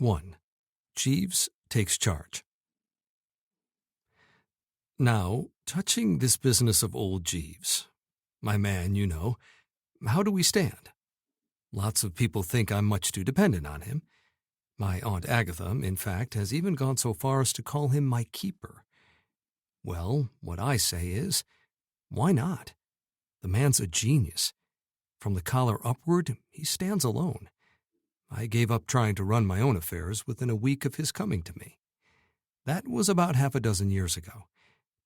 1. Jeeves takes charge. Now, touching this business of old Jeeves, my man, you know, how do we stand? Lots of people think I'm much too dependent on him. My Aunt Agatha, in fact, has even gone so far as to call him my keeper. Well, what I say is, why not? The man's a genius. From the collar upward, he stands alone. I gave up trying to run my own affairs within a week of his coming to me. That was about 6 years ago,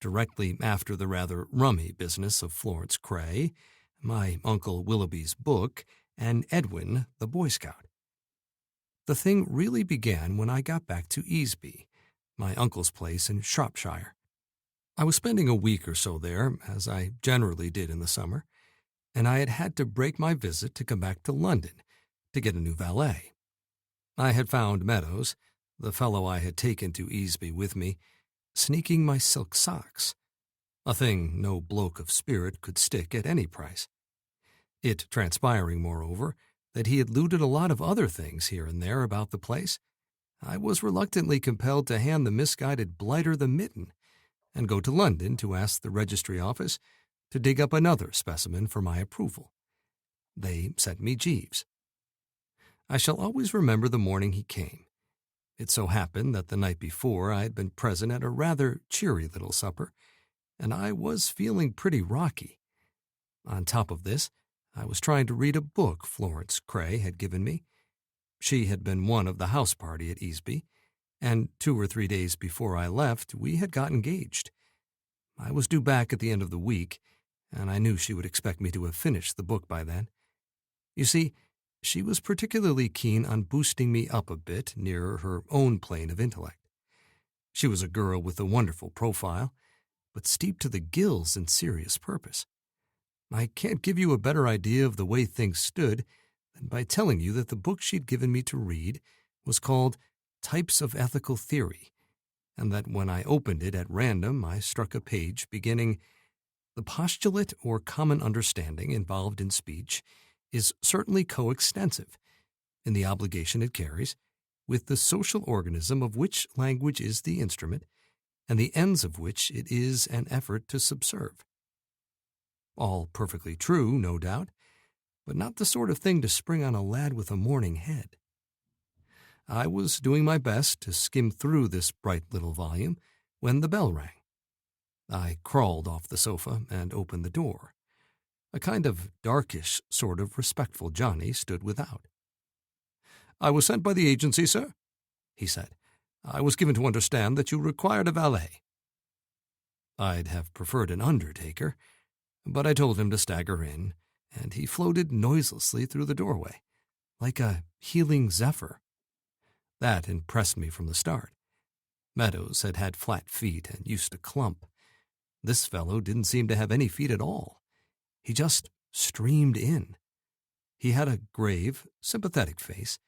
directly after the rather rummy business of Florence Cray, my Uncle Willoughby's book, and Edwin, the Boy Scout. The thing really began when I got back to Easby, my uncle's place in Shropshire. I was spending a week or so there, as I generally did in the summer, and I had had to break my visit to come back to London to get a new valet. I had found Meadows, the fellow I had taken to Easby with me, sneaking my silk socks, a thing no bloke of spirit could stick at any price. It transpiring, moreover, that he had looted a lot of other things here and there about the place, I was reluctantly compelled to hand the misguided blighter the mitten and go to London to ask the registry office to dig up another specimen for my approval. They sent me Jeeves. I shall always remember the morning he came. It so happened that the night before I had been present at a rather cheery little supper, and I was feeling pretty rocky. On top of this, I was trying to read a book Florence Cray had given me. She had been one of the house party at Easby, and 2 or 3 days before I left, we had got engaged. I was due back at the end of the week, and I knew she would expect me to have finished the book by then. You see, she was particularly keen on boosting me up a bit nearer her own plane of intellect. She was a girl with a wonderful profile, but steeped to the gills in serious purpose. I can't give you a better idea of the way things stood than by telling you that the book she'd given me to read was called Types of Ethical Theory, and that when I opened it at random I struck a page beginning, "The postulate or common understanding involved in speech is certainly coextensive in the obligation it carries with the social organism of which language is the instrument, and the ends of which it is an effort to subserve." All perfectly true, no doubt, but not the sort of thing to spring on a lad with a morning head. I was doing my best to skim through this bright little volume when the bell rang. I crawled off the sofa and opened the door. A kind of darkish sort of respectful Johnny stood without. "I was sent by the agency, sir," he said. "I was given to understand that you required a valet." I'd have preferred an undertaker, but I told him to stagger in, and he floated noiselessly through the doorway, like a healing zephyr. That impressed me from the start. Meadows had had flat feet and used to clump. This fellow didn't seem to have any feet at all. He just streamed in. He had a grave, sympathetic face,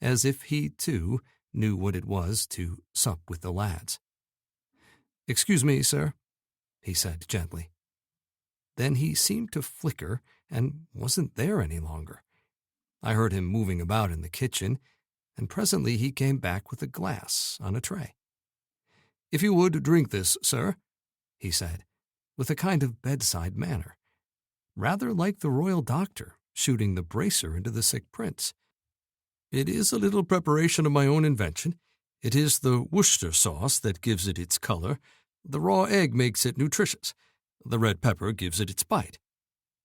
as if he, too, knew what it was to sup with the lads. "Excuse me, sir," he said gently. Then he seemed to flicker and wasn't there any longer. I heard him moving about in the kitchen, and presently he came back with a glass on a tray. "If you would drink this, sir," he said, with a kind of bedside manner, rather like the royal doctor shooting the bracer into the sick prince. "It is a little preparation of my own invention. It is the Worcester sauce that gives it its color. The raw egg makes it nutritious. The red pepper gives it its bite.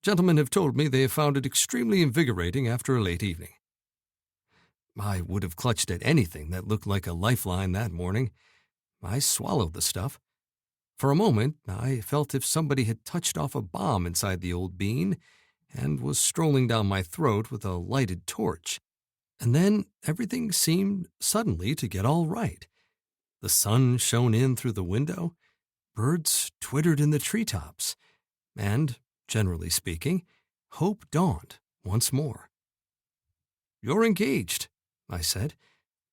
Gentlemen have told me they have found it extremely invigorating after a late evening." I would have clutched at anything that looked like a lifeline that morning. I swallowed the stuff. For a moment, I felt if somebody had touched off a bomb inside the old bean and was strolling down my throat with a lighted torch. And then everything seemed suddenly to get all right. The sun shone in through the window, birds twittered in the treetops, and, generally speaking, hope dawned once more. "You're engaged," I said,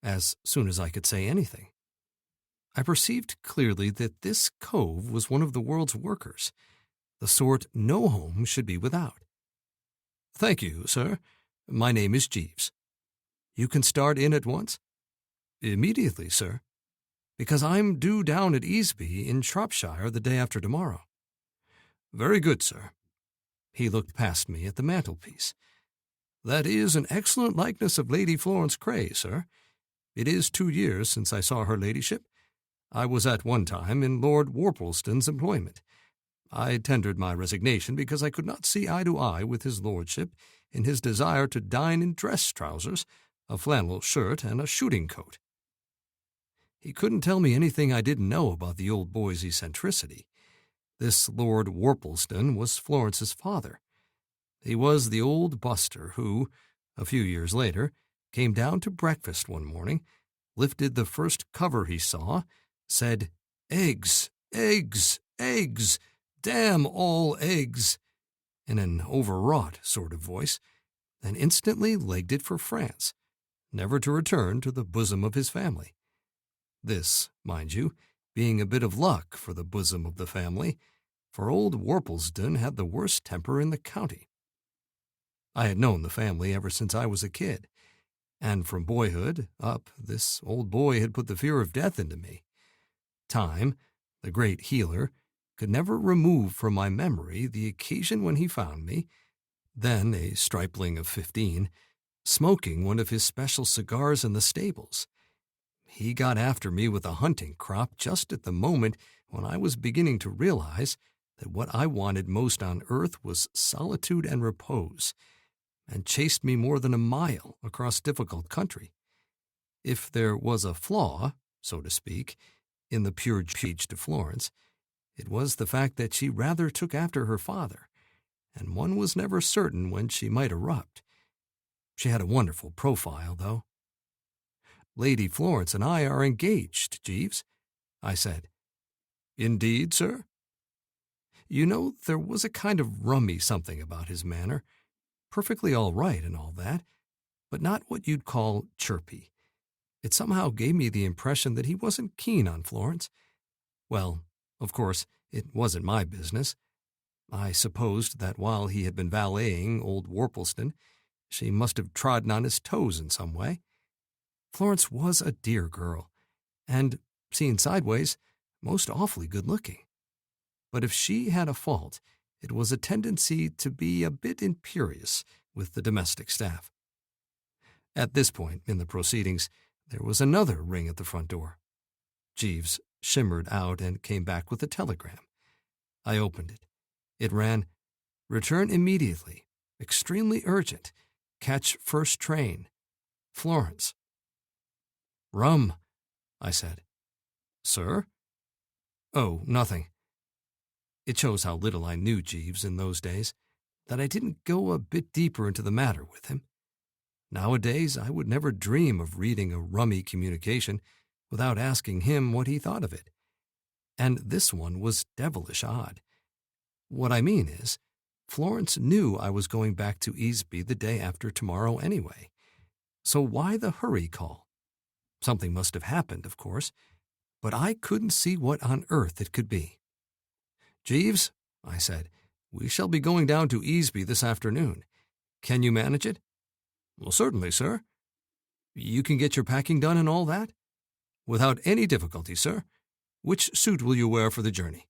as soon as I could say anything. I perceived clearly that this cove was one of the world's workers, the sort no home should be without. "Thank you, sir. My name is Jeeves." "You can start in at once?" Immediately, sir, because I'm due down at Easby in Shropshire the day after tomorrow. Very good, sir. He looked past me at the mantelpiece. That is an excellent likeness of Lady Florence Cray, sir. It is 2 years since I saw her ladyship. I was at one time in Lord Worplesdon's employment. I tendered my resignation because I could not see eye to eye with his lordship in his desire to dine in dress trousers, a flannel shirt, and a shooting coat. He couldn't tell me anything I didn't know about the old boy's eccentricity. This Lord Worplesdon was Florence's father. He was the old buster who, a few years later, came down to breakfast one morning, lifted the first cover he saw, said, "Eggs, eggs, eggs, damn all eggs," in an overwrought sort of voice, and instantly legged it for France, never to return to the bosom of his family. This, mind you, being a bit of luck for the bosom of the family, for old Worplesdon had the worst temper in the county. I had known the family ever since I was a kid, and from boyhood up this old boy had put the fear of death into me. Time, the great healer, could never remove from my memory the occasion when he found me, then a stripling of 15, smoking one of his special cigars in the stables. He got after me with a hunting crop just at the moment when I was beginning to realize that what I wanted most on earth was solitude and repose, and chased me more than a mile across difficult country. If there was a flaw, so to speak, in the pure speech to Florence, it was the fact that she rather took after her father, and one was never certain when she might erupt. She had a wonderful profile, though. "Lady Florence and I are engaged, Jeeves," I said. "Indeed, sir?" You know, there was a kind of rummy something about his manner, perfectly all right and all that, but not what you'd call chirpy. It somehow gave me the impression that he wasn't keen on Florence. Well, of course, it wasn't my business. I supposed that while he had been valeting old Worplesdon, she must have trodden on his toes in some way. Florence was a dear girl, and, seen sideways, most awfully good-looking. But if she had a fault, it was a tendency to be a bit imperious with the domestic staff. At this point in the proceedings, there was another ring at the front door. Jeeves shimmered out and came back with a telegram. I opened it. It ran, "Return immediately. Extremely urgent. Catch first train. Florence." "Rum," I said. "Sir?" "Oh, nothing." It shows how little I knew Jeeves in those days, that I didn't go a bit deeper into the matter with him. Nowadays, I would never dream of reading a rummy communication without asking him what he thought of it. And this one was devilish odd. What I mean is, Florence knew I was going back to Easby the day after tomorrow anyway. So why the hurry call? Something must have happened, of course, but I couldn't see what on earth it could be. "Jeeves," I said, "we shall be going down to Easby this afternoon. Can you manage it?" "Well, certainly, sir." "You can get your packing done and all that?" "Without any difficulty, sir. Which suit will you wear for the journey?"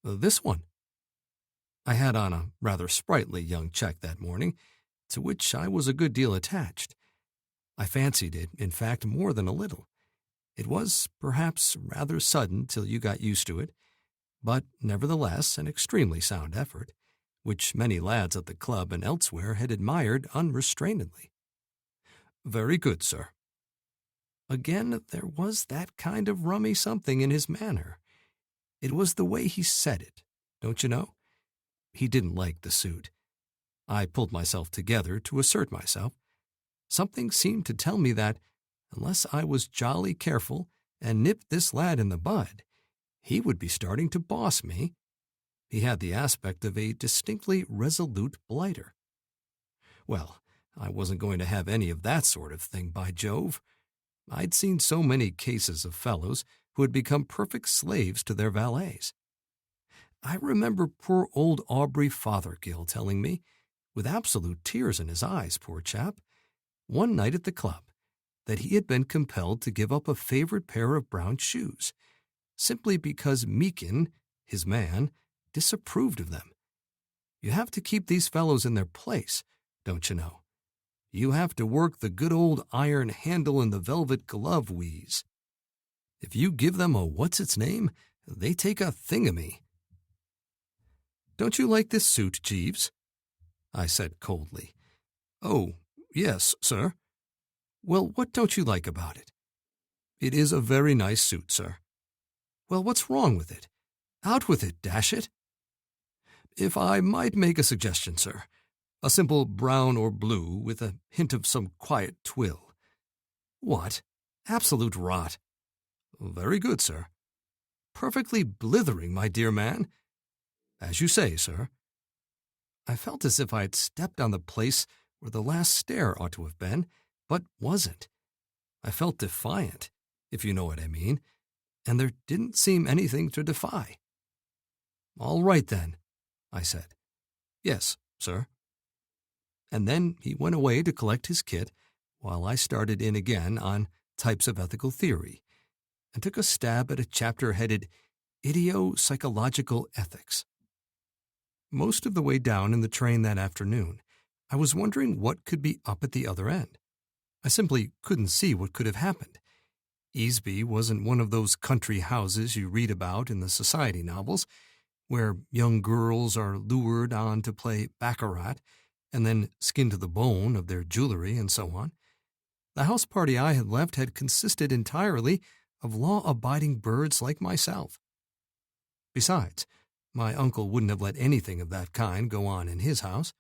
"This one." I had on a rather sprightly young check that morning, to which I was a good deal attached. I fancied it, in fact, more than a little. It was, perhaps, rather sudden till you got used to it, but nevertheless an extremely sound effort, which many lads at the club and elsewhere had admired unrestrainedly. "Very good, sir." Again, there was that kind of rummy something in his manner. It was the way he said it, don't you know? He didn't like the suit. I pulled myself together to assert myself. Something seemed to tell me that, unless I was jolly careful and nipped this lad in the bud, he would be starting to boss me. He had the aspect of a distinctly resolute blighter. Well, I wasn't going to have any of that sort of thing, by Jove. I'd seen so many cases of fellows who had become perfect slaves to their valets. I remember poor old Aubrey Fothergill telling me, with absolute tears in his eyes, poor chap, one night at the club, that he had been compelled to give up a favorite pair of brown shoes, simply because Meakin, his man, disapproved of them. You have to keep these fellows in their place, don't you know? You have to work the good old iron handle and the velvet glove wheeze. If you give them a what's-its-name, they take a thingamy. "Don't you like this suit, Jeeves?" I said coldly. "Oh, yes, sir." "Well, what don't you like about it?" "It is a very nice suit, sir." "Well, what's wrong with it? Out with it, dash it." "If I might make a suggestion, sir, a simple brown or blue with a hint of some quiet twill." "What? Absolute rot." "Very good, sir." "Perfectly blithering, my dear man." "As you say, sir." I felt as if I had stepped on the place where the last stair ought to have been, but wasn't. I felt defiant, if you know what I mean, and there didn't seem anything to defy. "All right, then," I said. "Yes, sir." And then he went away to collect his kit, while I started in again on types of ethical theory, and took a stab at a chapter headed Idiopsychological Ethics. Most of the way down in the train that afternoon, I was wondering what could be up at the other end. I simply couldn't see what could have happened. Easby wasn't one of those country houses you read about in the society novels, where young girls are lured on to play baccarat and then skinned to the bone of their jewelry and so on. The house party I had left had consisted entirely of law-abiding birds like myself. Besides, my uncle wouldn't have let anything of that kind go on in his house.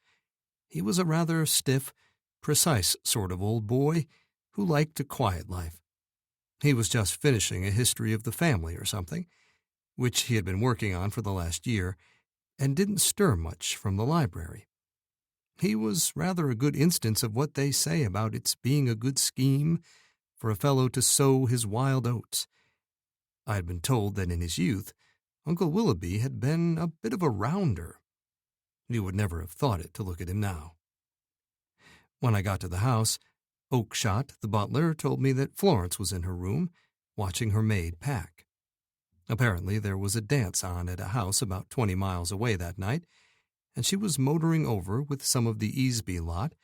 He was a rather stiff, precise sort of old boy who liked a quiet life. He was just finishing a history of the family or something, which he had been working on for the last year, and didn't stir much from the library. He was rather a good instance of what they say about its being a good scheme for a fellow to sow his wild oats. I had been told that in his youth, Uncle Willoughby had been a bit of a rounder. You would never have thought it to look at him now. When I got to the house, Oakshott, the butler, told me that Florence was in her room, watching her maid pack. Apparently there was a dance on at a house about 20 miles away that night, and she was motoring over with some of the Easby lot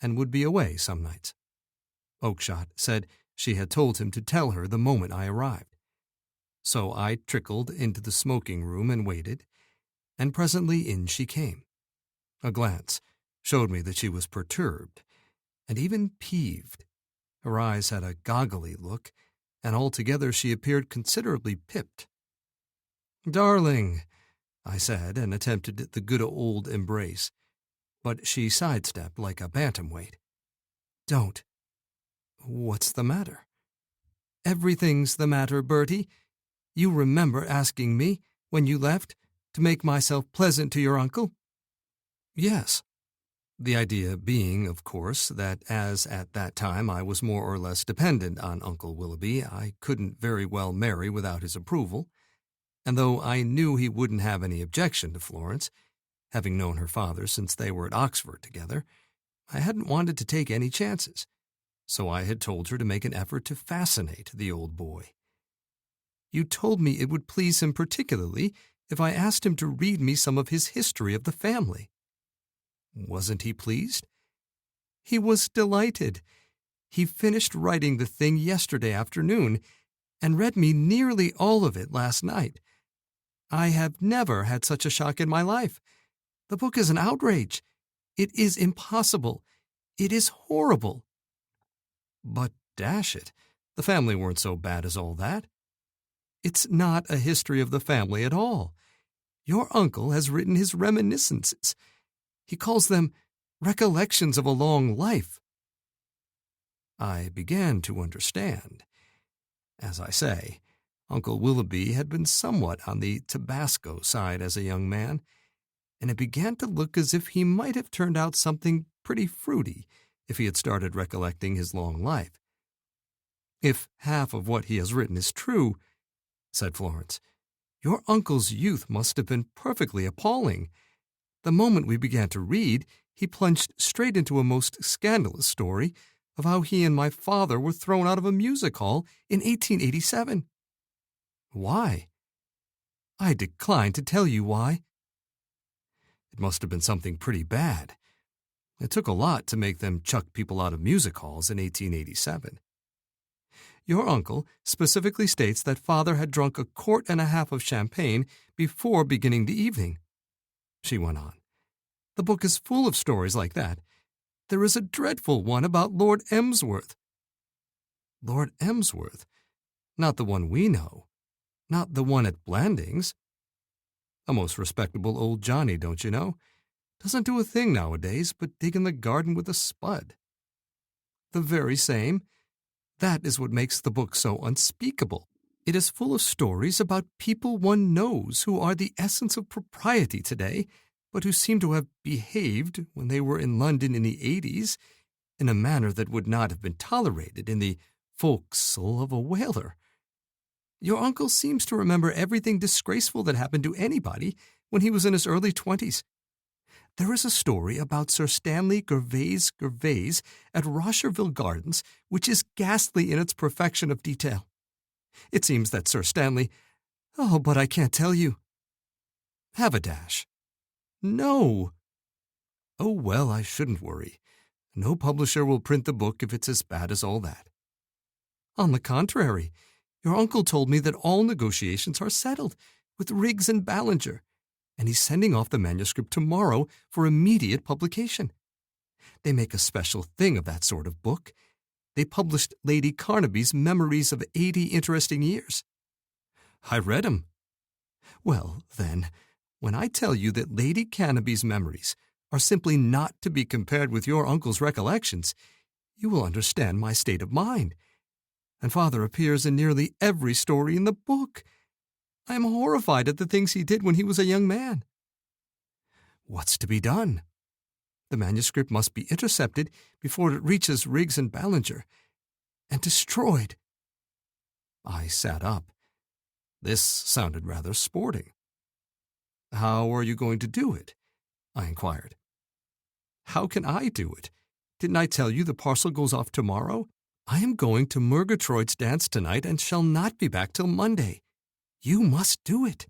and would be away some nights. Oakshott said she had told him to tell her the moment I arrived. So I trickled into the smoking room and waited, and presently in she came. A glance showed me that she was perturbed, and even peeved. Her eyes had a goggly look, and altogether she appeared considerably pipped. "Darling," I said, and attempted the good old embrace, but she sidestepped like a bantamweight. "Don't." "What's the matter?" "Everything's the matter, Bertie. You remember asking me, when you left, to make myself pleasant to your uncle?" "Yes." The idea being, of course, that as at that time I was more or less dependent on Uncle Willoughby, I couldn't very well marry without his approval, and though I knew he wouldn't have any objection to Florence, having known her father since they were at Oxford together, I hadn't wanted to take any chances, so I had told her to make an effort to fascinate the old boy. "You told me it would please him particularly if I asked him to read me some of his history of the family." "Wasn't he pleased?" "He was delighted. He finished writing the thing yesterday afternoon and read me nearly all of it last night. I have never had such a shock in my life. The book is an outrage. It is impossible. It is horrible." "But, dash it, the family weren't so bad as all that." "It's not a history of the family at all. Your uncle has written his reminiscences. He calls them recollections of a long life." I began to understand. As I say, Uncle Willoughby had been somewhat on the Tabasco side as a young man, and it began to look as if he might have turned out something pretty fruity if he had started recollecting his long life. "If half of what he has written is true," said Florence, "your uncle's youth must have been perfectly appalling. The moment we began to read, he plunged straight into a most scandalous story of how he and my father were thrown out of a music hall in 1887. Why? I decline to tell you why. It must have been something pretty bad. It took a lot to make them chuck people out of music halls in 1887. Your uncle specifically states that father had drunk 1.25 quarts of champagne before beginning the evening. She went on. The book is full of stories like that. There is a dreadful one about Lord Emsworth. Lord Emsworth? Not the one we know. Not the one at Blandings. A most respectable old Johnny, don't you know? Doesn't do a thing nowadays but dig in the garden with a spud. The very same. That is what makes the book so unspeakable. It is full of stories about people one knows who are the essence of propriety today, but who seem to have behaved, when they were in London in the 80s, in a manner that would not have been tolerated in the forecastle of a whaler. Your uncle seems to remember everything disgraceful that happened to anybody when he was in his early 20s. There is a story about Sir Stanley Gervase at Rosherville Gardens, which is ghastly in its perfection of detail. It seems that Sir Stanley— oh, but I can't tell you. Have a dash. No. Oh, well, I shouldn't worry. No publisher will print the book if it's as bad as all that. On the contrary, your uncle told me that all negotiations are settled with Riggs and Ballinger, and he's sending off the manuscript tomorrow for immediate publication. They make a special thing of that sort of book. They published Lady Carnaby's Memories of 80 Interesting Years. I read 'em. Well, then, when I tell you that Lady Carnaby's memories are simply not to be compared with your uncle's recollections, you will understand my state of mind. And father appears in nearly every story in the book. I am horrified at the things he did when he was a young man. What's to be done? The manuscript must be intercepted before it reaches Riggs and Ballinger, and destroyed. I sat up. This sounded rather sporting. How are you going to do it? I inquired. How can I do it? Didn't I tell you the parcel goes off tomorrow? I am going to Murgatroyd's dance tonight and shall not be back till Monday. You must do it.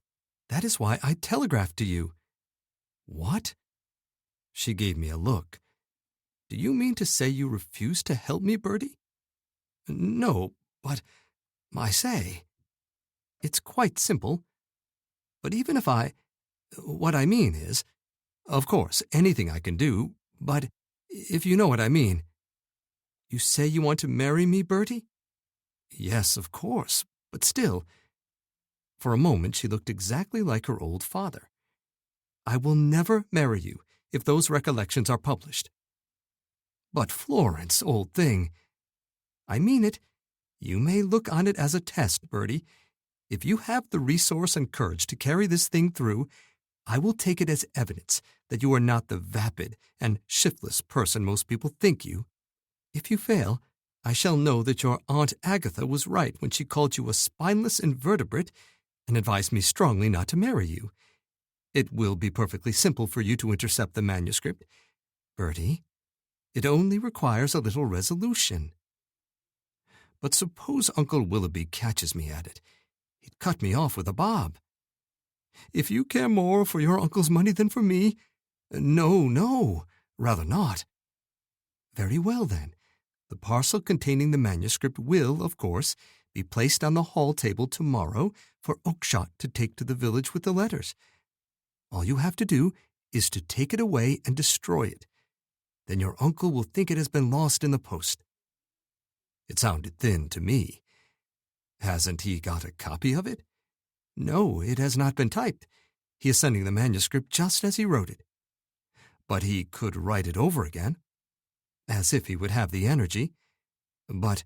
That is why I telegraphed to you. What? She gave me a look. Do you mean to say you refuse to help me, Bertie? No, but I say, it's quite simple. But even if what I mean is, of course, anything I can do, but if you know what I mean. You say you want to marry me, Bertie? Yes, of course, but still. For a moment she looked exactly like her old father. I will never marry you if those recollections are published. But Florence, old thing. I mean it. You may look on it as a test, Bertie. If you have the resource and courage to carry this thing through, I will take it as evidence that you are not the vapid and shiftless person most people think you. If you fail, I shall know that your Aunt Agatha was right when she called you a spineless invertebrate and advised me strongly not to marry you. It will be perfectly simple for you to intercept the manuscript. Bertie, it only requires a little resolution. But suppose Uncle Willoughby catches me at it. He'd cut me off with a bob. If you care more for your uncle's money than for me— No, rather not. Very well, then. The parcel containing the manuscript will, of course, be placed on the hall table tomorrow for Oakshott to take to the village with the letters. All you have to do is to take it away and destroy it. Then your uncle will think it has been lost in the post. It sounded thin to me. Hasn't he got a copy of it? No, it has not been typed. He is sending the manuscript just as he wrote it. But he could write it over again, as if he would have the energy. But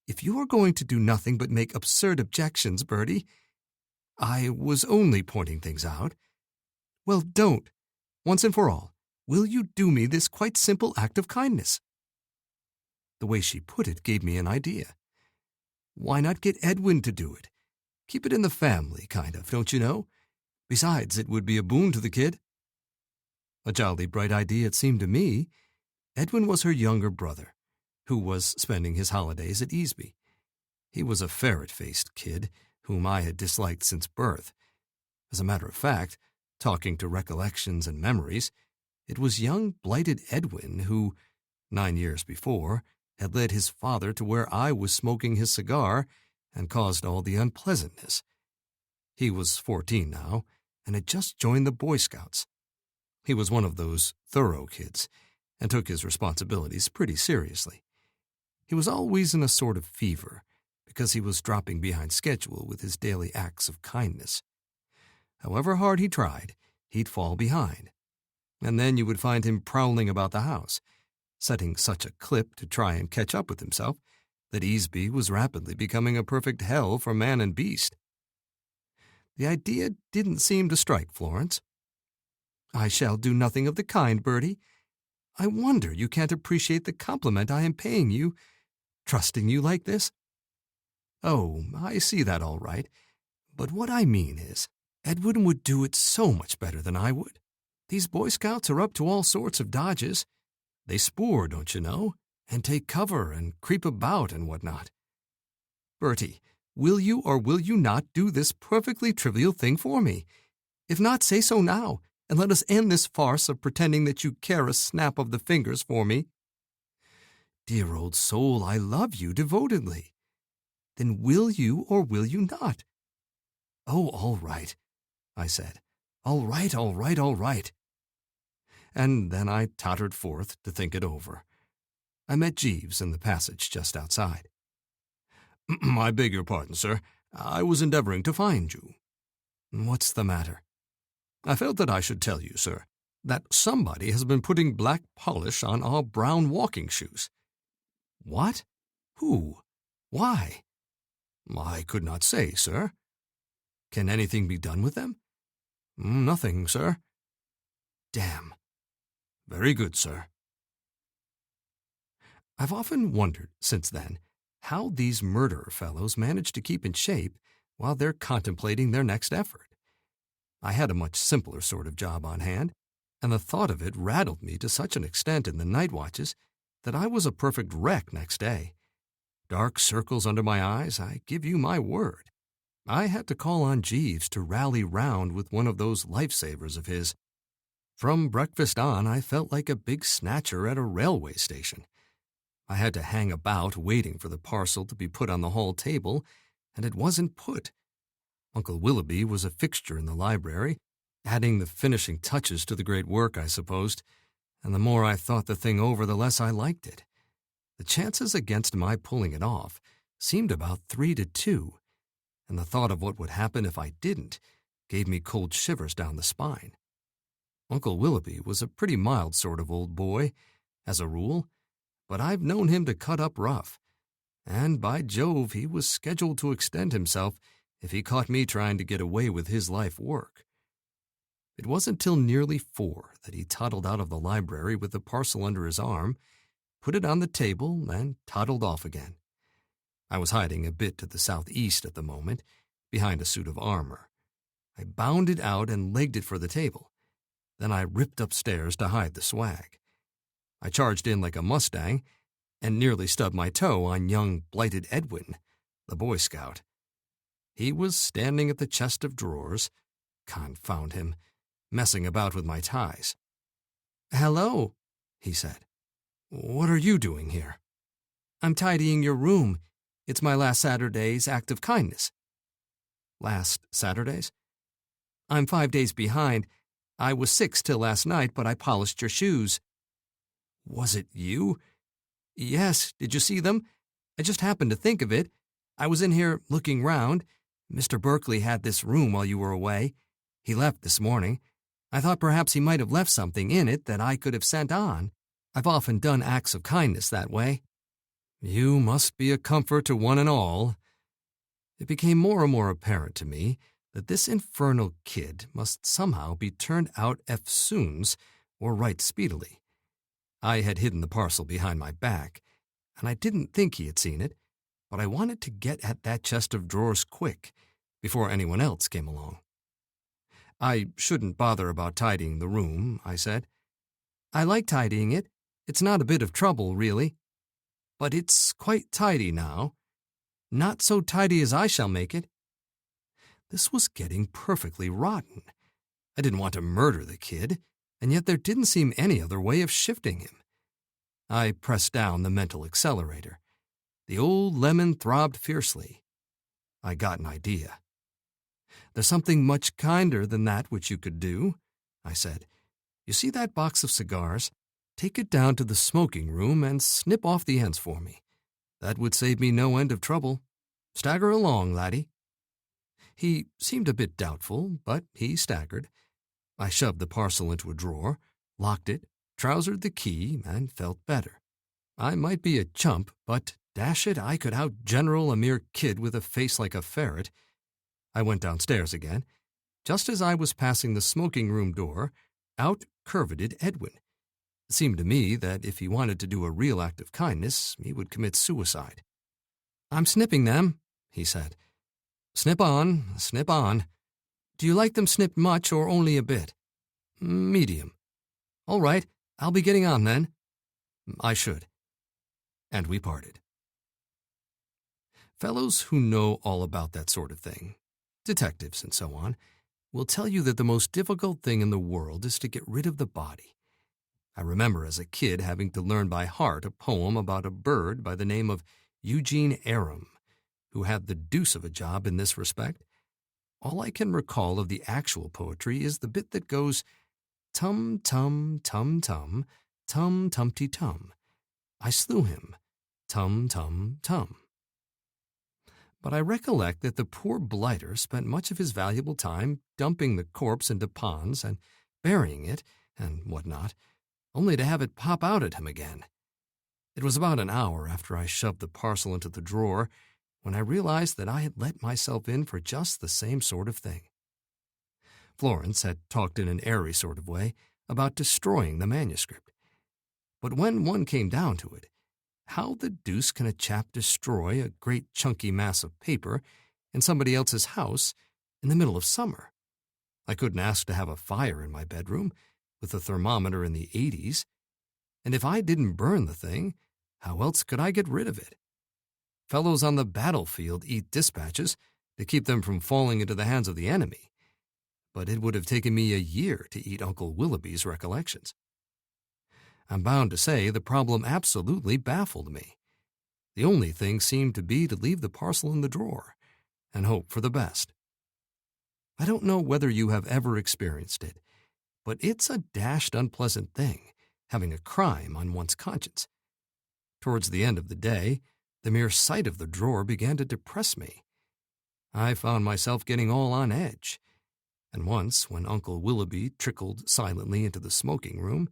if you are going to do nothing but make absurd objections, Bertie— I was only pointing things out. Well, don't. Once and for all, will you do me this quite simple act of kindness? The way she put it gave me an idea. Why not get Edwin to do it? Keep it in the family, kind of, don't you know? Besides, it would be a boon to the kid. A jolly bright idea it seemed to me. Edwin was her younger brother. who was spending his holidays at Easby. He was a ferret-faced kid whom I had disliked since birth. As a matter of fact, talking to recollections and memories, it was young blighted Edwin who, 9 years before, had led his father to where I was smoking his cigar and caused all the unpleasantness. He was 14 now and had just joined the Boy Scouts. He was one of those thorough kids and took his responsibilities pretty seriously. He was always in a sort of fever because he was dropping behind schedule with his daily acts of kindness. However hard he tried, he'd fall behind. And then you would find him prowling about the house, setting such a clip to try and catch up with himself that Easby was rapidly becoming a perfect hell for man and beast. The idea didn't seem to strike Florence. "I shall do nothing of the kind, Bertie. I wonder you can't appreciate the compliment I am paying you, trusting you like this." "Oh, I see that all right. But what I mean is, Edwin would do it so much better than I would. These Boy Scouts are up to all sorts of dodges. They spoor, don't you know, and take cover and creep about and whatnot. Bertie, will you or will you not do this perfectly trivial thing for me? If not, say so now, and let us end this farce of pretending that you care a snap of the fingers for me." "Dear old soul, I love you devotedly." "Then will you or will you not?" "Oh, all right," I said. "All right, all right, all right." And then I tottered forth to think it over. I met Jeeves in the passage just outside. "I beg your pardon, sir. I was endeavoring to find you." "What's the matter?" "I felt that I should tell you, sir, that somebody has been putting black polish on our brown walking shoes." "What? Who? Why?" "I could not say, sir." "Can anything be done with them?" "Nothing, sir." "Damn." "Very good, sir." I've often wondered, since then, how these murderer fellows manage to keep in shape while they're contemplating their next effort. I had a much simpler sort of job on hand, and the thought of it rattled me to such an extent in the night watches that I was a perfect wreck next day. Dark circles under my eyes, I give you my word. I had to call on Jeeves to rally round with one of those lifesavers of his. From breakfast on, I felt like a big snatcher at a railway station. I had to hang about waiting for the parcel to be put on the hall table, and it wasn't put. Uncle Willoughby was a fixture in the library, adding the finishing touches to the great work, I supposed, and the more I thought the thing over, the less I liked it. The chances against my pulling it off seemed about 3-2, and the thought of what would happen if I didn't gave me cold shivers down the spine. Uncle Willoughby was a pretty mild sort of old boy, as a rule, but I've known him to cut up rough, and by Jove, he was scheduled to extend himself if he caught me trying to get away with his life work. It wasn't till nearly 4 that he toddled out of the library with the parcel under his arm, put it on the table, and toddled off again. I was hiding a bit to the southeast at the moment, behind a suit of armor. I bounded out and legged it for the table. Then I ripped upstairs to hide the swag. I charged in like a Mustang and nearly stubbed my toe on young blighted Edwin, the Boy Scout. He was standing at the chest of drawers, confound him, messing about with my ties. "Hello," he said. "What are you doing here?" "I'm tidying your room. It's my last Saturday's act of kindness." "Last Saturday's?" "I'm 5 days behind. I was 6 till last night, but I polished your shoes." "Was it you?" "Yes. Did you see them? I just happened to think of it. I was in here looking round. Mr. Berkeley had this room while you were away. He left this morning. I thought perhaps he might have left something in it that I could have sent on. I've often done acts of kindness that way." "You must be a comfort to one and all." It became more and more apparent to me that this infernal kid must somehow be turned out eftsoons or right speedily. I had hidden the parcel behind my back, and I didn't think he had seen it, but I wanted to get at that chest of drawers quick, before anyone else came along. "I shouldn't bother about tidying the room," I said. "I like tidying it. It's not a bit of trouble, really." but it's quite tidy now. Not so tidy as I shall make it." This was getting perfectly rotten. I didn't want to murder the kid, and yet there didn't seem any other way of shifting him. I pressed down the mental accelerator. The old lemon throbbed fiercely. I got an idea. "There's something much kinder than that which you could do," I said. "You see that box of cigars? Take it down to the smoking room and snip off the ends for me. That would save me no end of trouble. Stagger along, laddie." He seemed a bit doubtful, but he staggered. I shoved the parcel into a drawer, locked it, trousered the key, and felt better. I might be a chump, but dash it, I could out-general a mere kid with a face like a ferret. I went downstairs again. Just as I was passing the smoking room door, out curveted Edwin. It seemed to me that if he wanted to do a real act of kindness, he would commit suicide. "I'm snipping them," he said. "Snip on, snip on. Do you like them snipped much or only a bit?" "Medium." "All right, I'll be getting on then." I should. And we parted. Fellows who know all about that sort of thing, detectives and so on, will tell you that the most difficult thing in the world is to get rid of the body. I remember as a kid having to learn by heart a poem about a bird by the name of Eugene Aram, who had the deuce of a job in this respect. All I can recall of the actual poetry is the bit that goes, "Tum, tum, tum, tum, tum, tumty, tum. I slew him, tum, tum, tum." But I recollect that the poor blighter spent much of his valuable time dumping the corpse into ponds and burying it and what not, only to have it pop out at him again. It was about an hour after I shoved the parcel into the drawer when I realized that I had let myself in for just the same sort of thing. Florence had talked in an airy sort of way about destroying the manuscript. But when one came down to it, how the deuce can a chap destroy a great chunky mass of paper in somebody else's house in the middle of summer? I couldn't ask to have a fire in my bedroom, with the thermometer in the 80s, and if I didn't burn the thing, how else could I get rid of it? Fellows on the battlefield eat dispatches to keep them from falling into the hands of the enemy, but it would have taken me a year to eat Uncle Willoughby's recollections. I'm bound to say the problem absolutely baffled me. The only thing seemed to be to leave the parcel in the drawer and hope for the best. I don't know whether you have ever experienced it, but it's a dashed unpleasant thing, having a crime on one's conscience. Towards the end of the day, the mere sight of the drawer began to depress me. I found myself getting all on edge, and once, when Uncle Willoughby trickled silently into the smoking room,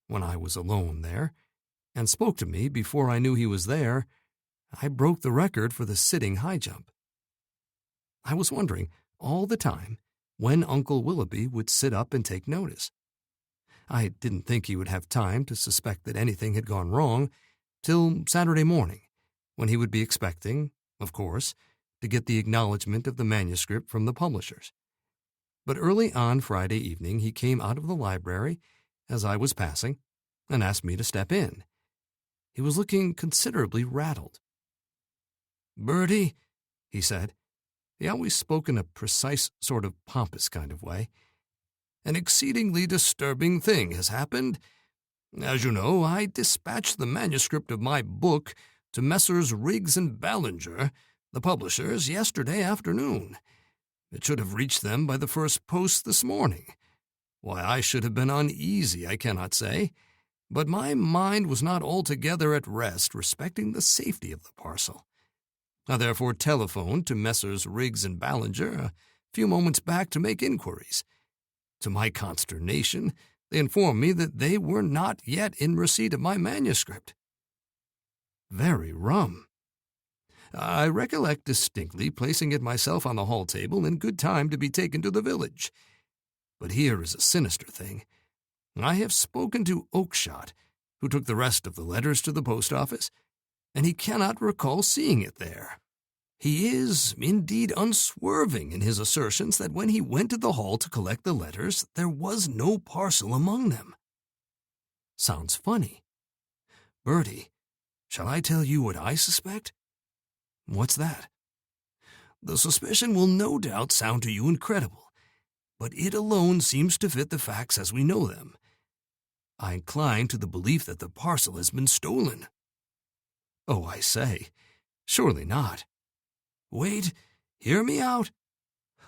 when I was alone there, and spoke to me before I knew he was there, I broke the record for the sitting high jump. I was wondering, all the time, when Uncle Willoughby would sit up and take notice. I didn't think he would have time to suspect that anything had gone wrong till Saturday morning, when he would be expecting, of course, to get the acknowledgment of the manuscript from the publishers. But early on Friday evening he came out of the library as I was passing and asked me to step in. He was looking considerably rattled. "Bertie," he said. He always spoke in a precise sort of pompous kind of way. "An exceedingly disturbing thing has happened. As you know, I dispatched the manuscript of my book to Messrs. Riggs and Ballinger, the publishers, yesterday afternoon. It should have reached them by the first post this morning. Why I should have been uneasy, I cannot say, but my mind was not altogether at rest respecting the safety of the parcel. I therefore telephoned to Messrs. Riggs and Ballinger a few moments back to make inquiries. To my consternation, they informed me that they were not yet in receipt of my manuscript. Very rum. I recollect distinctly placing it myself on the hall table in good time to be taken to the village. But here is a sinister thing. I have spoken to Oakshott, who took the rest of the letters to the post office, and he cannot recall seeing it there. He is, indeed, unswerving in his assertions that when he went to the hall to collect the letters, there was no parcel among them. Sounds funny. Bertie, Shall I tell you what I suspect? What's that? The suspicion will no doubt sound to you incredible, but it alone seems to fit the facts as we know them. I incline to the belief that the parcel has been stolen. Oh, I say, surely not. Wait, hear me out.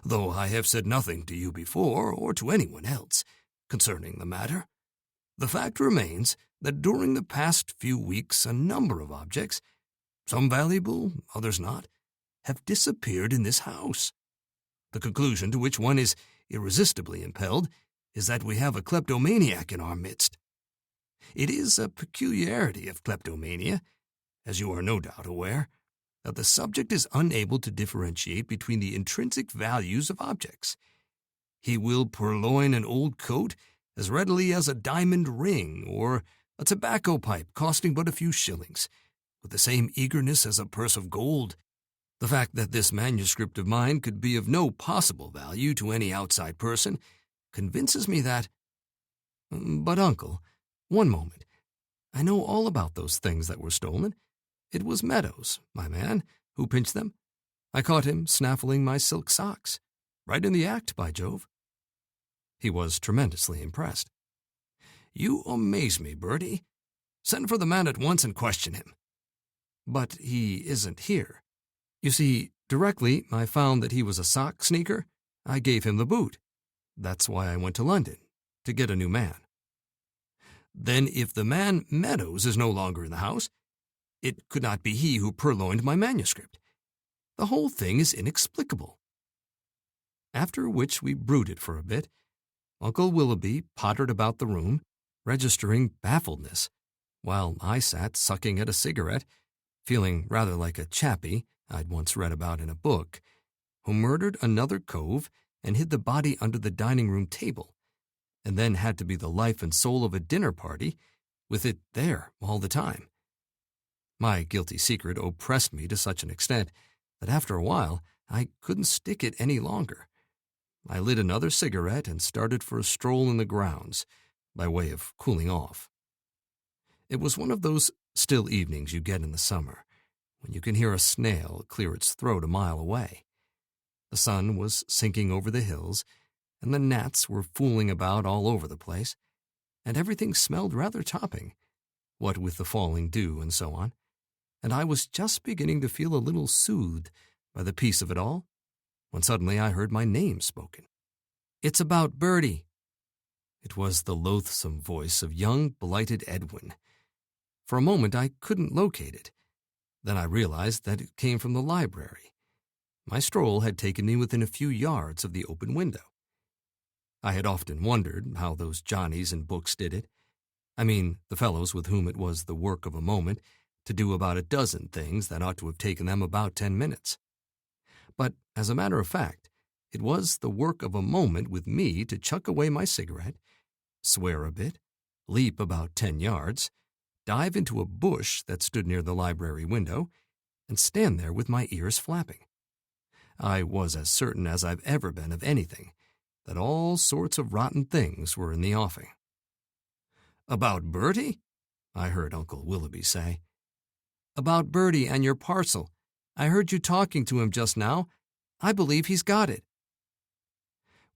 Though I have said nothing to you before, or to anyone else, concerning the matter, the fact remains that during the past few weeks a number of objects, some valuable, others not, have disappeared in this house. The conclusion to which one is irresistibly impelled is that we have a kleptomaniac in our midst. It is a peculiarity of kleptomania, as you are no doubt aware, that the subject is unable to differentiate between the intrinsic values of objects. He will purloin an old coat as readily as a diamond ring or a tobacco pipe costing but a few shillings, with the same eagerness as a purse of gold. The fact that this manuscript of mine could be of no possible value to any outside person convinces me that— But, Uncle, one moment. I know all about those things that were stolen. It was Meadows, my man, who pinched them. I caught him snaffling my silk socks. Right in the act, by Jove. He was tremendously impressed. You amaze me, Bertie. Send for the man at once and question him. But he isn't here. You see, directly I found that he was a sock sneaker, I gave him the boot. That's why I went to London, to get a new man. Then if the man Meadows is no longer in the house, it could not be he who purloined my manuscript. The whole thing is inexplicable. After which we brooded for a bit. Uncle Willoughby pottered about the room, registering baffledness, while I sat sucking at a cigarette, feeling rather like a chappie I'd once read about in a book, who murdered another cove and hid the body under the dining-room table, and then had to be the life and soul of a dinner party, with it there all the time. My guilty secret oppressed me to such an extent that after a while I couldn't stick it any longer. I lit another cigarette and started for a stroll in the grounds, by way of cooling off. It was one of those still evenings you get in the summer, when you can hear a snail clear its throat a mile away. The sun was sinking over the hills, and the gnats were fooling about all over the place, and everything smelled rather topping, what with the falling dew and so on, and I was just beginning to feel a little soothed by the peace of it all, when suddenly I heard my name spoken. It's about Bertie. It was the loathsome voice of young, blighted Edwin. For a moment I couldn't locate it. Then I realized that it came from the library. My stroll had taken me within a few yards of the open window. I had often wondered how those Johnnies in books did it. I mean, the fellows with whom it was the work of a moment to do about a dozen things that ought to have taken them about 10 minutes. But, as a matter of fact, it was the work of a moment with me to chuck away my cigarette, swear a bit, leap about 10 yards, dive into a bush that stood near the library window, and stand there with my ears flapping. I was as certain as I've ever been of anything, that all sorts of rotten things were in the offing. "About Bertie?" I heard Uncle Willoughby say. "About Bertie and your parcel. I heard you talking to him just now. I believe he's got it."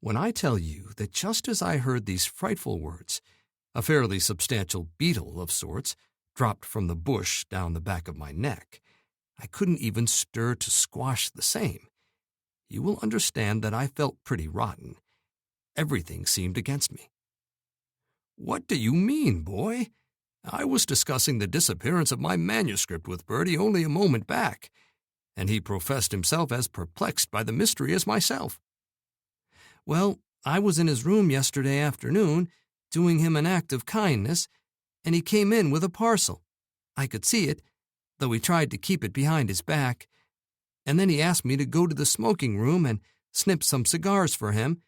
When I tell you that just as I heard these frightful words, a fairly substantial beetle of sorts dropped from the bush down the back of my neck, I couldn't even stir to squash the same, you will understand that I felt pretty rotten. Everything seemed against me. "What do you mean, boy? I was discussing the disappearance of my manuscript with Bertie only a moment back, and he professed himself as perplexed by the mystery as myself." "Well, I was in his room yesterday afternoon, doing him an act of kindness, and he came in with a parcel. I could see it, though he tried to keep it behind his back, and then he asked me to go to the smoking room and snip some cigars for him,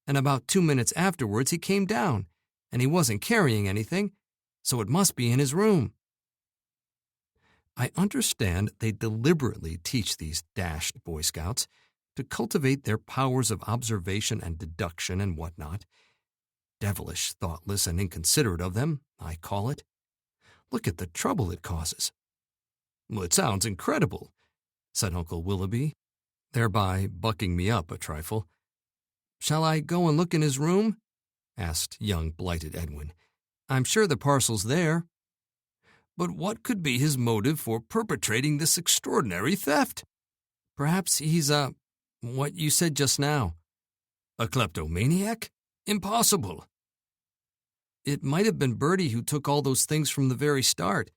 and about 2 minutes afterwards he came down, and he wasn't carrying anything, so it must be in his room." I understand they deliberately teach these dashed Boy Scouts to cultivate their powers of observation and deduction and what-not. Devilish thoughtless and inconsiderate of them, I call it. Look at the trouble it causes. Well, it sounds incredible, said Uncle Willoughby, thereby bucking me up a trifle. Shall I go and look in his room? Asked young blighted Edwin. I'm sure the parcel's there. But what could be his motive for perpetrating this extraordinary theft? Perhaps he's what you said just now. A kleptomaniac? Impossible. It might have been Bertie who took all those things from the very start,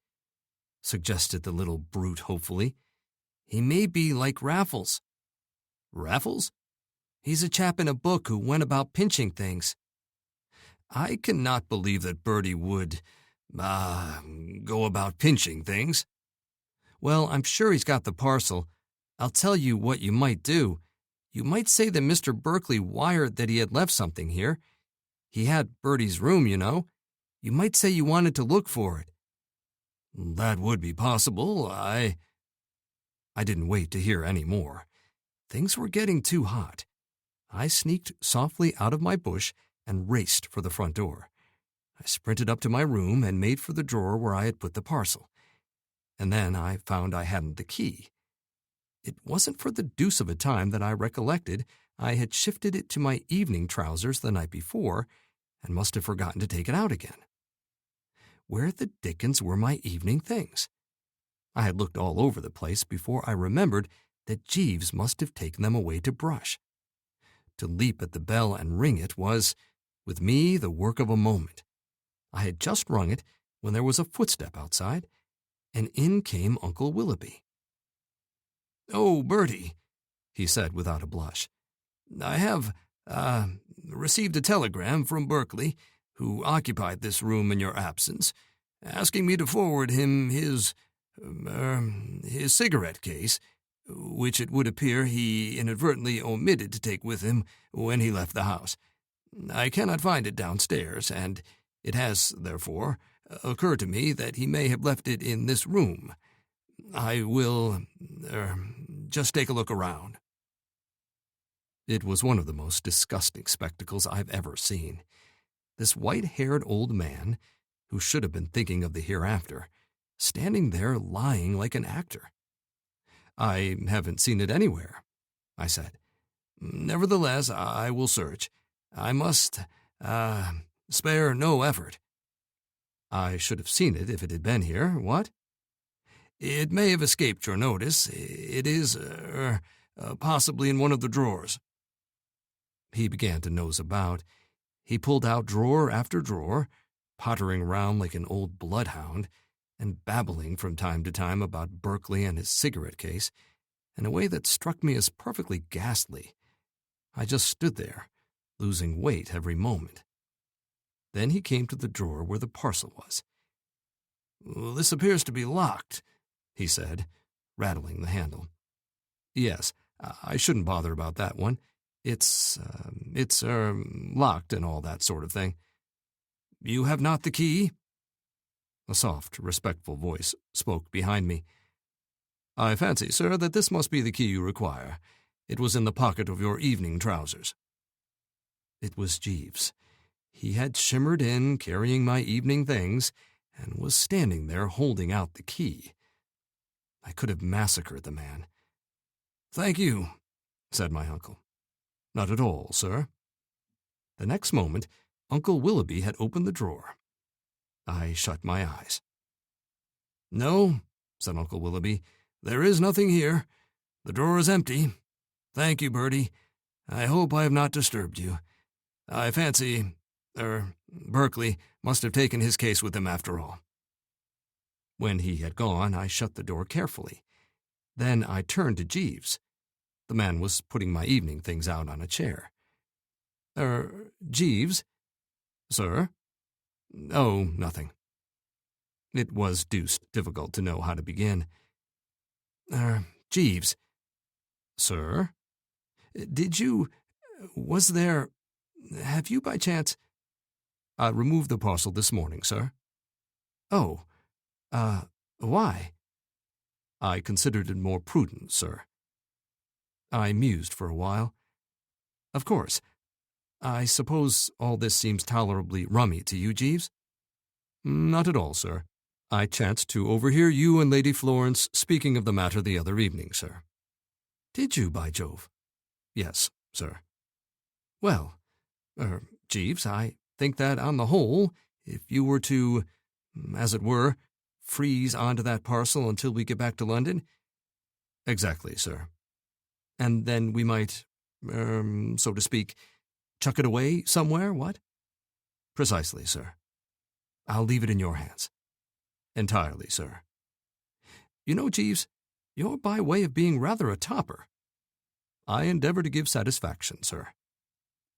suggested the little brute hopefully. He may be like Raffles. Raffles? He's a chap in a book who went about pinching things. I cannot believe that Bertie would, go about pinching things. Well, I'm sure he's got the parcel. I'll tell you what you might do. You might say that Mr. Berkeley wired that he had left something here. He had Bertie's room, you know. You might say you wanted to look for it. That would be possible. I didn't wait to hear any more. Things were getting too hot. I sneaked softly out of my bush and raced for the front door. I sprinted up to my room and made for the drawer where I had put the parcel. And then I found I hadn't the key. It wasn't for the deuce of a time that I recollected I had shifted it to my evening trousers the night before and must have forgotten to take it out again. Where the dickens were my evening things? I had looked all over the place before I remembered that Jeeves must have taken them away to brush. To leap at the bell and ring it was, with me, the work of a moment. I had just rung it when there was a footstep outside, and in came Uncle Willoughby. "Oh, Bertie," he said without a blush, "I have, received a telegram from Berkeley, who occupied this room in your absence, asking me to forward him his cigarette case, which it would appear he inadvertently omitted to take with him when he left the house. I cannot find it downstairs, and it has, therefore, occurred to me that he may have left it in this room. I will, just take a look around." It was one of the most disgusting spectacles I've ever seen. This white-haired old man, who should have been thinking of the hereafter, standing there lying like an actor. "I haven't seen it anywhere," I said. "Nevertheless, I will search. I must, spare no effort." "I should have seen it if it had been here, what?" "It may have escaped your notice. It is, possibly in one of the drawers." He began to nose about. He pulled out drawer after drawer, pottering round like an old bloodhound, and babbling from time to time about Berkeley and his cigarette case, in a way that struck me as perfectly ghastly. I just stood there, losing weight every moment. Then he came to the drawer where the parcel was. "This appears to be locked," he said, rattling the handle. "Yes, I shouldn't bother about that one. It's locked and all that sort of thing." "You have not the key?" A soft, respectful voice spoke behind me. "I fancy, sir, that this must be the key you require. It was in the pocket of your evening trousers." It was Jeeves. He had shimmered in, carrying my evening things, and was standing there holding out the key. I could have massacred the man. "Thank you," said my uncle. "Not at all, sir." The next moment, Uncle Willoughby had opened the drawer. I shut my eyes. "No," said Uncle Willoughby, "there is nothing here. The drawer is empty. Thank you, Bertie. I hope I have not disturbed you. I fancy, Berkeley must have taken his case with him after all." When he had gone, I shut the door carefully. Then I turned to Jeeves. The man was putting my evening things out on a chair. Jeeves?" "Sir?" "Oh, nothing." It was deuced difficult to know how to begin. "Jeeves." "Sir?" Have you by chance—" "I removed the parcel this morning, sir." "Oh, why?" "I considered it more prudent, sir." I mused for a while. "Of course. I suppose all this seems tolerably rummy to you, Jeeves?" "Not at all, sir. I chanced to overhear you and Lady Florence speaking of the matter the other evening, sir. Did you, by Jove? Yes, sir. Well, Jeeves, I think that on the whole, if you were to, as it were, freeze onto that parcel until we get back to London. Exactly, sir. And then we might, so to speak, chuck it away somewhere, what? Precisely, sir. I'll leave it in your hands. Entirely, sir. You know, Jeeves, you're by way of being rather a topper. I endeavor to give satisfaction, sir.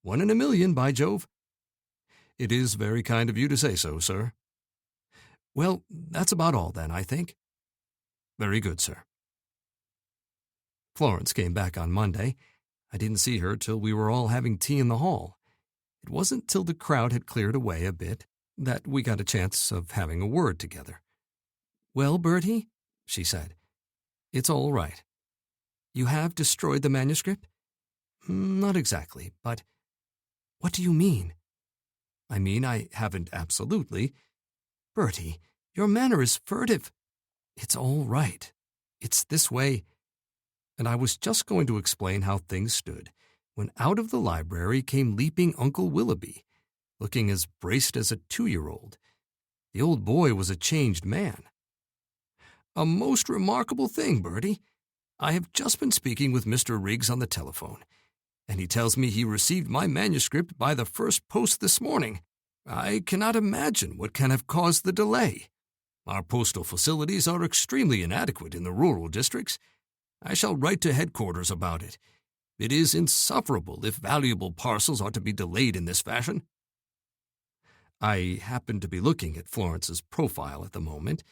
1 in a million, by Jove. It is very kind of you to say so, sir. Well, that's about all, then, I think. Very good, sir. Florence came back on Monday. I didn't see her till we were all having tea in the hall. It wasn't till the crowd had cleared away a bit that we got a chance of having a word together. Well, Bertie, she said, it's all right. You have destroyed the manuscript? Not exactly, but what do you mean? I mean, I haven't absolutely. Bertie, your manner is furtive. It's all right. It's this way. And I was just going to explain how things stood when out of the library came leaping Uncle Willoughby, looking as braced as a 2-year-old. The old boy was a changed man. A most remarkable thing, Bertie. I have just been speaking with Mr. Riggs on the telephone, and he tells me he received my manuscript by the first post this morning. I cannot imagine what can have caused the delay. Our postal facilities are extremely inadequate in the rural districts. I shall write to headquarters about it. It is insufferable if valuable parcels are to be delayed in this fashion. I happened to be looking at Florence's profile at the moment,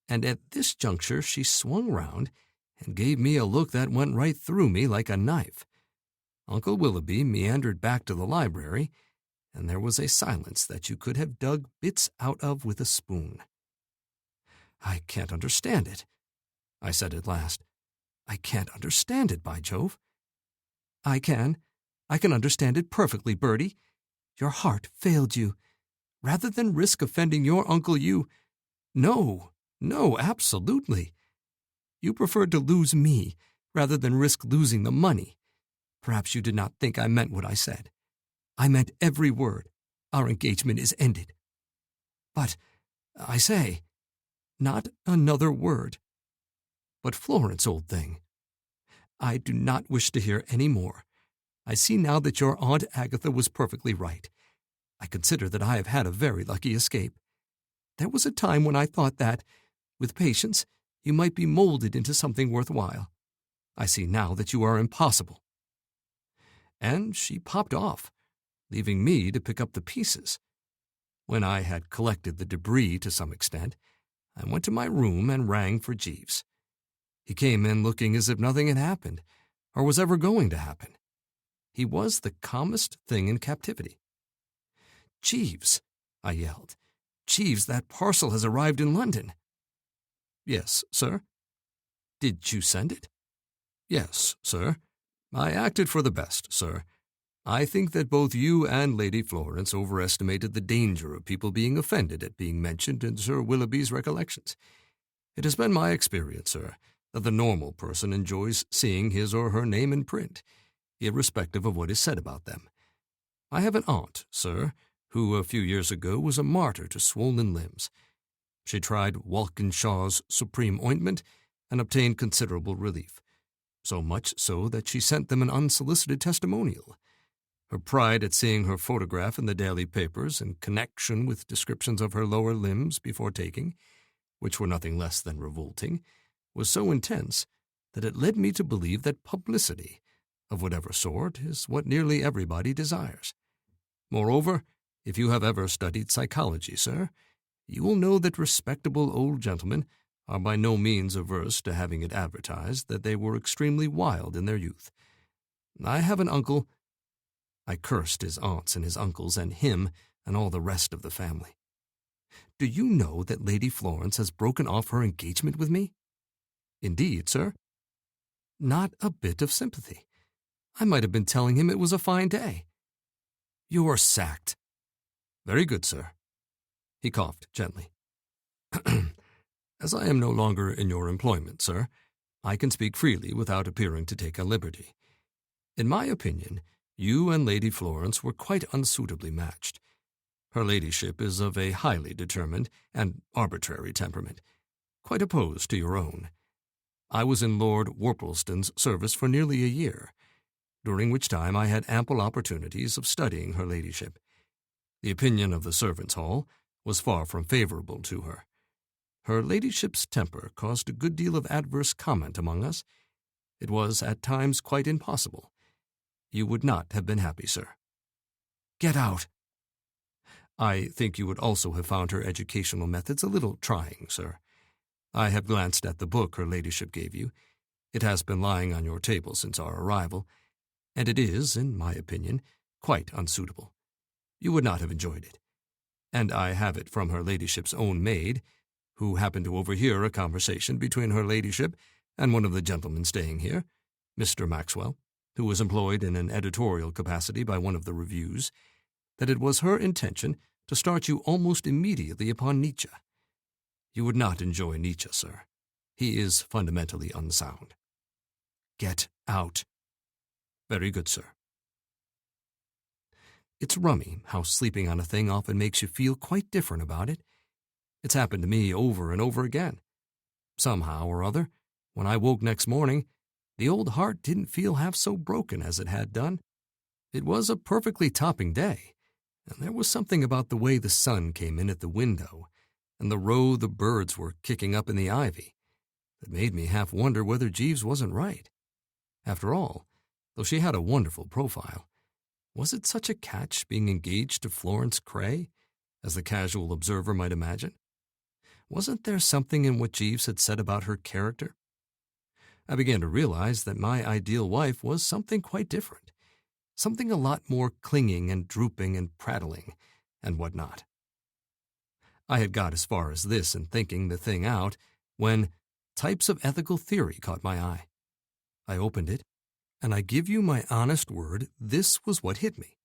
and at this juncture she swung round and gave me a look that went right through me like a knife. Uncle Willoughby meandered back to the library, and there was a silence that you could have dug bits out of with a spoon. I can't understand it, I said at last. I can't understand it, by Jove. I can understand it perfectly, Bertie. Your heart failed you. Rather than risk offending your uncle, you— No, absolutely. You preferred to lose me rather than risk losing the money. Perhaps you did not think I meant what I said. I meant every word. Our engagement is ended. But, I say, not another word. But Florence, old thing, I do not wish to hear any more. I see now that your Aunt Agatha was perfectly right. I consider that I have had a very lucky escape. There was a time when I thought that, with patience, you might be molded into something worthwhile. I see now that you are impossible. And she popped off, leaving me to pick up the pieces. When I had collected the debris to some extent, I went to my room and rang for Jeeves. He came in looking as if nothing had happened, or was ever going to happen. He was the calmest thing in captivity. Jeeves, I yelled. Jeeves, that parcel has arrived in London. Yes, sir. Did you send it? Yes, sir. I acted for the best, sir. I think that both you and Lady Florence overestimated the danger of people being offended at being mentioned in Sir Willoughby's recollections. It has been my experience, sir, that the normal person enjoys seeing his or her name in print, irrespective of what is said about them. I have an aunt, sir, who a few years ago was a martyr to swollen limbs. She tried Walkinshaw's Supreme Ointment and obtained considerable relief, so much so that she sent them an unsolicited testimonial. Her pride at seeing her photograph in the daily papers in connection with descriptions of her lower limbs before taking, which were nothing less than revolting, was so intense that it led me to believe that publicity, of whatever sort, is what nearly everybody desires. Moreover, if you have ever studied psychology, sir, you will know that respectable old gentlemen are by no means averse to having it advertised that they were extremely wild in their youth. I have an uncle— I cursed his aunts and his uncles and him and all the rest of the family. Do you know that Lady Florence has broken off her engagement with me? Indeed, sir. Not a bit of sympathy. I might have been telling him it was a fine day. You're sacked. Very good, sir. He coughed gently. As I am no longer in your employment, sir, I can speak freely without appearing to take a liberty. In my opinion, you and Lady Florence were quite unsuitably matched. Her ladyship is of a highly determined and arbitrary temperament, quite opposed to your own. I was in Lord Worpleston's service for nearly a year, during which time I had ample opportunities of studying her ladyship. The opinion of the servants' hall was far from favorable to her. Her ladyship's temper caused a good deal of adverse comment among us. It was at times quite impossible. You would not have been happy, sir. Get out! I think you would also have found her educational methods a little trying, sir. I have glanced at the book her ladyship gave you. It has been lying on your table since our arrival, and it is, in my opinion, quite unsuitable. You would not have enjoyed it. And I have it from her ladyship's own maid, who happened to overhear a conversation between her ladyship and one of the gentlemen staying here, Mr. Maxwell, who was employed in an editorial capacity by one of the reviews, that it was her intention to start you almost immediately upon Nietzsche. You would not enjoy Nietzsche, sir. He is fundamentally unsound. Get out. Very good, sir. It's rummy how sleeping on a thing often makes you feel quite different about it. It's happened to me over and over again. Somehow or other, when I woke next morning, the old heart didn't feel half so broken as it had done. It was a perfectly topping day, and there was something about the way the sun came in at the window and the row the birds were kicking up in the ivy that made me half wonder whether Jeeves wasn't right. After all, though she had a wonderful profile, was it such a catch being engaged to Florence Cray, as the casual observer might imagine? Wasn't there something in what Jeeves had said about her character? I began to realize that my ideal wife was something quite different, something a lot more clinging and drooping and prattling and what not. I had got as far as this in thinking the thing out when Types of Ethical Theory caught my eye. I opened it, and I give you my honest word, this was what hit me.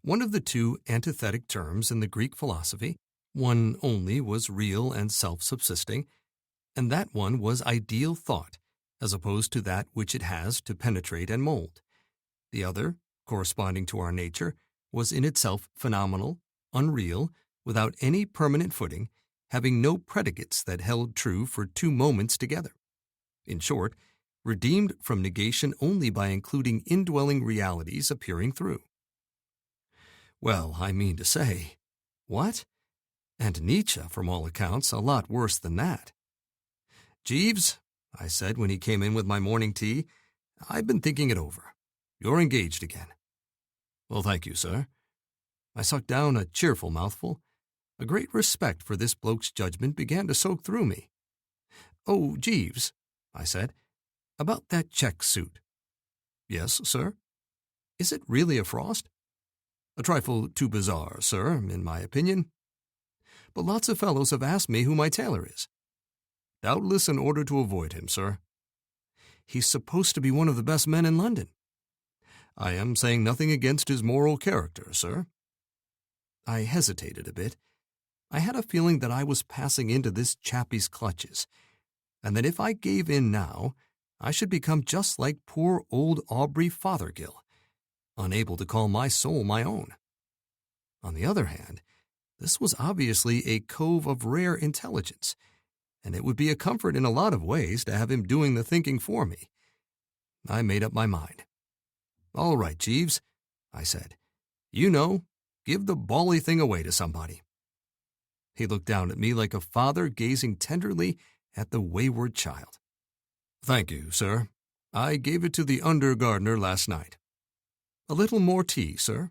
One of the two antithetic terms in the Greek philosophy, one only was real and self-subsisting, and that one was ideal thought, as opposed to that which it has to penetrate and mold. The other, corresponding to our nature, was in itself phenomenal, unreal, without any permanent footing, having no predicates that held true for 2 moments together. In short, redeemed from negation only by including indwelling realities appearing through. Well, I mean to say, what? And Nietzsche, from all accounts, a lot worse than that. Jeeves, I said when he came in with my morning tea, I've been thinking it over. You're engaged again. Well, thank you, sir. I sucked down a cheerful mouthful. A great respect for this bloke's judgment began to soak through me. Oh, Jeeves, I said, about that check suit. Yes, sir. Is it really a frost? A trifle too bizarre, sir, in my opinion. But lots of fellows have asked me who my tailor is. Doubtless in order to avoid him, sir. He's supposed to be one of the best men in London. I am saying nothing against his moral character, sir. I hesitated a bit. I had a feeling that I was passing into this chappie's clutches, and that if I gave in now, I should become just like poor old Aubrey Fothergill, unable to call my soul my own. On the other hand, this was obviously a cove of rare intelligence, and it would be a comfort in a lot of ways to have him doing the thinking for me. I made up my mind. All right, Jeeves, I said. You know, give the bally thing away to somebody. He looked down at me like a father gazing tenderly at the wayward child. Thank you, sir. I gave it to the under gardener last night. A little more tea, sir?